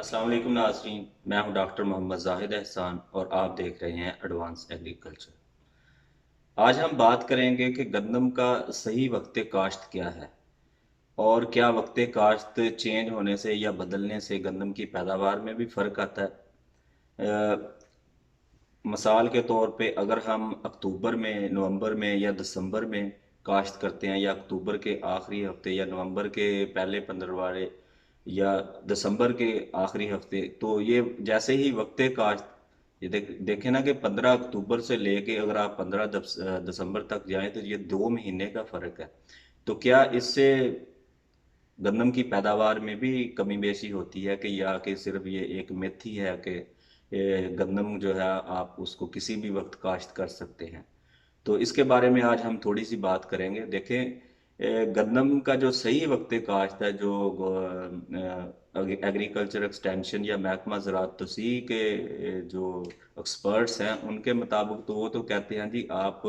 अस्सलाम वालेकुम नाज़रीन। मैं हूं डॉक्टर मोहम्मद जाहिद एहसान और आप देख रहे हैं एडवांस एग्रीकल्चर। आज हम बात करेंगे कि गंदम का सही वक्त काश्त क्या है और क्या वक्त काश्त चेंज होने से या बदलने से गंदम की पैदावार में भी फ़र्क आता है। मिसाल के तौर पे अगर हम अक्टूबर में, नवंबर में या दिसंबर में काश्त करते हैं, या अक्टूबर के आखिरी हफ्ते या नवंबर के पहले पंद्रहवाड़े या दिसंबर के आखिरी हफ्ते, तो ये जैसे ही वक्त काश्त, ये देखें ना कि 15 अक्टूबर से लेके अगर आप 15 दिसंबर तक जाएं तो ये 2 महीने का फ़र्क है। तो क्या इससे गंदम की पैदावार में भी कमी बेशी होती है, कि या कि सिर्फ ये एक मिथ ही है कि गंदम जो है आप उसको किसी भी वक्त काश्त कर सकते हैं। तो इसके बारे में आज हम थोड़ी सी बात करेंगे। देखें, गंदम का जो सही वक्त काश्त है, जो एग्रीकल्चर एक्सटेंशन या महकमा ज़राअत तौसीह के जो एक्सपर्ट्स हैं उनके मुताबिक, तो वो तो कहते हैं जी आप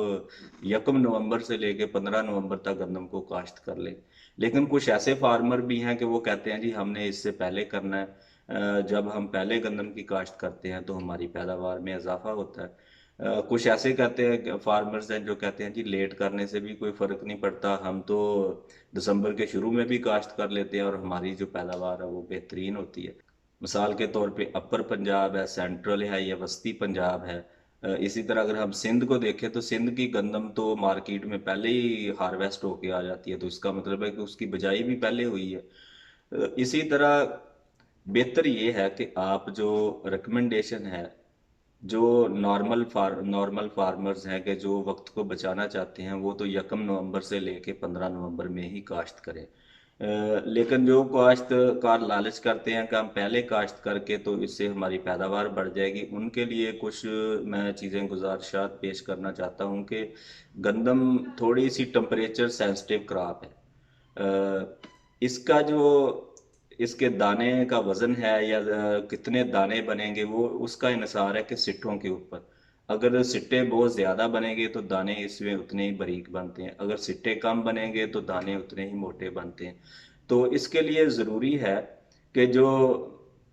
1 नवंबर से लेके 15 नवंबर तक गंदम को काश्त कर लें। लेकिन कुछ ऐसे फार्मर भी हैं कि वो कहते हैं जी हमने इससे पहले करना है। जब हम पहले गंदम की काश्त करते हैं तो हमारी पैदावार में इजाफा होता है। कुछ ऐसे कहते हैं, फार्मर्स हैं जो कहते हैं जी लेट करने से भी कोई फ़र्क नहीं पड़ता, हम तो दिसंबर के शुरू में भी काश्त कर लेते हैं और हमारी जो पैदावार है वो बेहतरीन होती है। मिसाल के तौर पे अपर पंजाब है, सेंट्रल है या वस्ती पंजाब है। इसी तरह अगर हम सिंध को देखें तो सिंध की गंदम तो मार्केट में पहले ही हार्वेस्ट होके आ जाती है, तो इसका मतलब है कि उसकी बिजाई भी पहले हुई है। इसी तरह बेहतर ये है कि आप जो रिकमेंडेशन है, जो नॉर्मल फार्मर्स हैं कि जो वक्त को बचाना चाहते हैं, वो तो 1 नवंबर से लेके 15 नवंबर में ही काश्त करें। लेकिन जो काश्तकार लालच करते हैं कि हम पहले काश्त करके तो इससे हमारी पैदावार बढ़ जाएगी, उनके लिए कुछ मैं चीज़ें गुजारिशात पेश करना चाहता हूँ कि गंदम थोड़ी सी टेम्परेचर सेंसिटिव क्रॉप है। इसका जो इसके दाने का वजन है या कितने दाने बनेंगे, वो उसका इन्हिसार है कि सिट्टों के ऊपर। अगर सिट्टे बहुत ज़्यादा बनेंगे तो दाने इसमें उतने ही बारीक बनते हैं, अगर सिट्टे कम बनेंगे तो दाने उतने ही मोटे बनते हैं। तो इसके लिए ज़रूरी है कि जो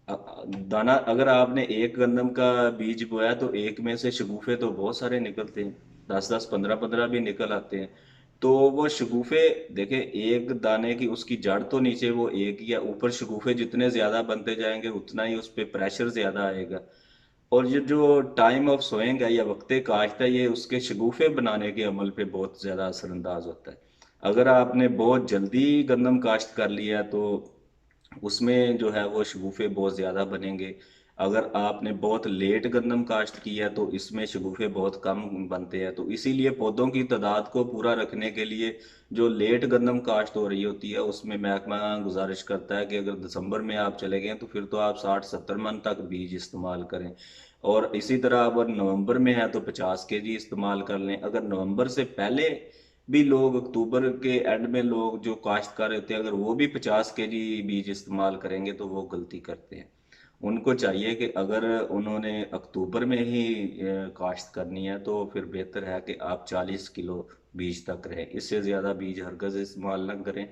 दाना, अगर आपने एक गंदम का बीज बोया तो एक में से शगुफे तो बहुत सारे निकलते हैं, 10-10, 15-15 भी निकल आते हैं। तो वो शगुफे, देखें, एक दाने की उसकी जड़ तो नीचे वो एक ही है, ऊपर शगुफे जितने ज्यादा बनते जाएंगे उतना ही उस पर प्रेशर ज्यादा आएगा। और ये जो टाइम ऑफ सोइंग है या वक्त काश्त है, ये उसके शगुफे बनाने के अमल पे बहुत ज्यादा असरअंदाज होता है। अगर आपने बहुत जल्दी गंदम काश्त कर लिया है तो उसमें जो है वो शगुफे बहुत ज़्यादा बनेंगे। अगर आपने बहुत लेट गंदम काश्त किया है तो इसमें शगुफे बहुत कम बनते हैं। तो इसीलिए पौधों की तादाद को पूरा रखने के लिए जो लेट गंदम काश्त हो रही होती है उसमें महकमा गुजारिश करता है कि अगर दिसंबर में आप चले गए तो फिर तो आप 60-70 मन तक बीज इस्तेमाल करें। और इसी तरह अगर नवंबर में है तो 50 kg इस्तेमाल कर लें। अगर नवंबर से पहले भी लोग, अक्टूबर के एंड में लोग जो काश्तकार होते हैं, अगर वो भी 50 kg बीज इस्तेमाल करेंगे तो वो गलती करते हैं। उनको चाहिए कि अगर उन्होंने अक्टूबर में ही काश्त करनी है तो फिर बेहतर है कि आप 40 किलो बीज तक रहें, इससे ज़्यादा बीज हरगज़ इस्तेमाल ना करें।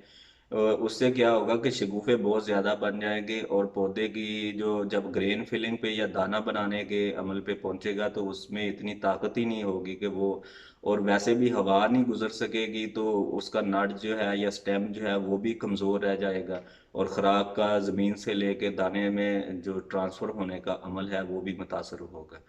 उससे क्या होगा कि शगुफे बहुत ज़्यादा बन जाएंगे और पौधे की जो, जब ग्रेन फिलिंग पे या दाना बनाने के अमल पे पहुंचेगा तो उसमें इतनी ताकत ही नहीं होगी कि वो, और वैसे भी हवा नहीं गुजर सकेगी तो उसका नट जो है या स्टेम जो है वो भी कमज़ोर रह जाएगा, और ख़ुराक का ज़मीन से लेके दाने में जो ट्रांसफ़र होने का अमल है वो भी मुतासर होगा।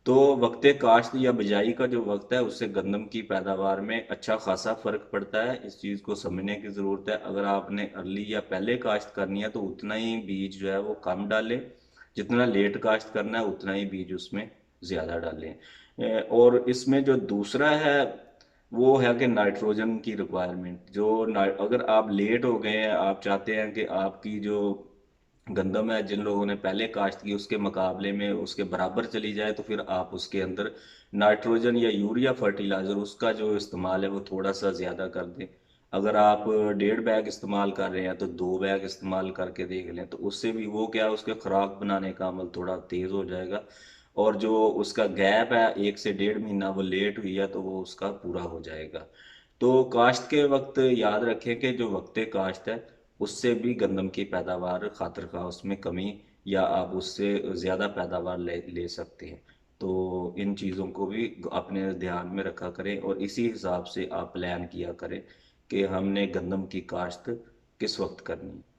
तो वक्त काश्त या बिजाई का जो वक्त है उससे गंदम की पैदावार में अच्छा खासा फ़र्क पड़ता है। इस चीज़ को समझने की ज़रूरत है। अगर आपने अर्ली या पहले काश्त करनी है तो उतना ही बीज जो है वो कम डालें, जितना लेट काश्त करना है उतना ही बीज उसमें ज़्यादा डालें। और इसमें जो दूसरा है वो है कि नाइट्रोजन की रिक्वायरमेंट, अगर आप लेट हो गए हैं, आप चाहते हैं कि आपकी जो गंदम है जिन लोगों ने पहले काश्त की उसके मुकाबले में उसके बराबर चली जाए, तो फिर आप उसके अंदर नाइट्रोजन या यूरिया फर्टिलाइज़र उसका जो इस्तेमाल है वो थोड़ा सा ज़्यादा कर दें। अगर आप 1.5 बैग इस्तेमाल कर रहे हैं तो 2 बैग इस्तेमाल करके देख लें, तो उससे भी वो क्या है, उसके खुराक बनाने का अमल थोड़ा तेज़ हो जाएगा। और जो उसका गैप है 1 से 1.5 महीना वो लेट हुई है तो वो उसका पूरा हो जाएगा। तो काश्त के वक्त याद रखें कि जो वक्त काश्त है उससे भी गंदम की पैदावार खातिर खा उसमें कमी یا آپ اس سے زیادہ پیداوار لے سکتے ہیں. تو ان چیزوں کو بھی اپنے دھیان میں رکھا کریں اور اسی حساب سے آپ پلان کیا کریں کہ ہم نے گندم کی کاشت کس وقت کرنی ہے.